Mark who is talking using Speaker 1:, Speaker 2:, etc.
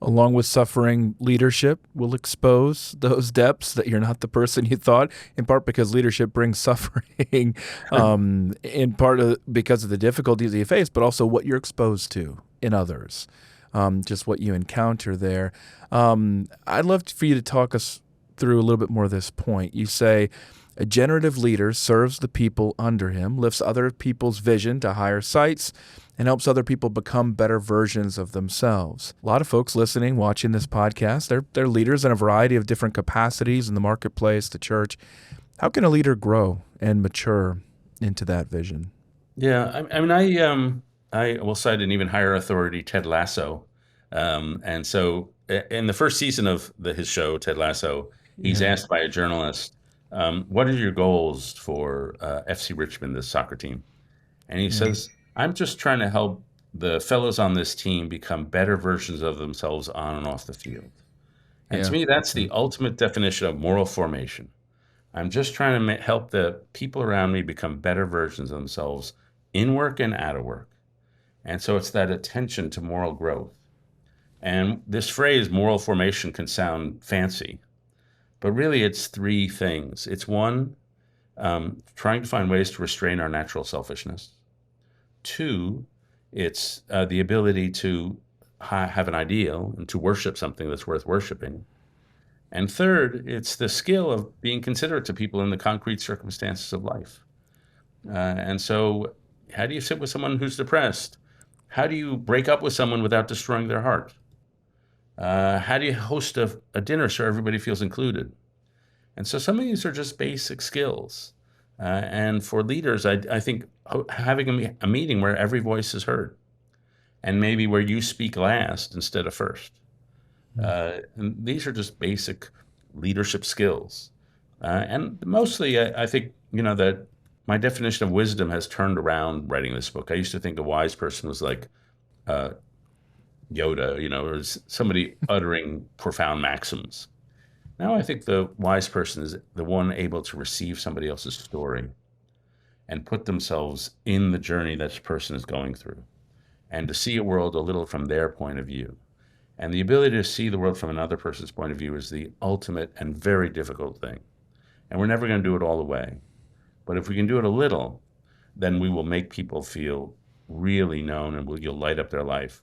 Speaker 1: Along with suffering, leadership will expose those depths that you're not the person you thought, in part because leadership brings suffering, in part because of the difficulties that you face, but also what you're exposed to in others, just what you encounter there. I'd love for you to talk us through a little bit more of this point. You say, a generative leader serves the people under him, lifts other people's vision to higher heights, and helps other people become better versions of themselves. A lot of folks listening, watching this podcast, they're leaders in a variety of different capacities in the marketplace, the church. How can a leader grow and mature into that vision?
Speaker 2: Yeah, I will cite an even higher authority, Ted Lasso. And so in the first season of his show, Ted Lasso, he's
Speaker 1: Yeah.
Speaker 2: asked by a journalist, what are your goals for FC Richmond, the soccer team? And he
Speaker 1: Yeah.
Speaker 2: says, I'm just trying to help the fellows on this team become better versions of themselves on and off the field. And to
Speaker 1: Yeah.
Speaker 2: me, that's the ultimate definition of moral formation. I'm just trying to help the people around me become better versions of themselves in work and out of work. And so it's that attention to moral growth. And this phrase, moral formation, can sound fancy, but really it's three things. It's one, trying to find ways to restrain our natural selfishness. Two, it's the ability to have an ideal and to worship something that's worth worshiping. And third, it's the skill of being considerate to people in the concrete circumstances of life. And so, how do you sit with someone who's depressed? How do you break up with someone without destroying their heart? How do you host a dinner so everybody feels included? And so, some of these are just basic skills. And for leaders, I think having a meeting where every voice is heard and maybe where you speak last instead of first. And these are just basic leadership skills. And mostly, I think, that my definition of wisdom has turned around writing this book. I used to think a wise person was like uh, Yoda, or somebody uttering profound maxims. Now I think the wise person is the one able to receive somebody else's story and put themselves in the journey that person is going through and to see a world a little from their point of view. And the ability to see the world from another person's point of view is the ultimate and very difficult thing. And we're never going to do it all the way. But if we can do it a little, then we will make people feel really known and you'll light up their life.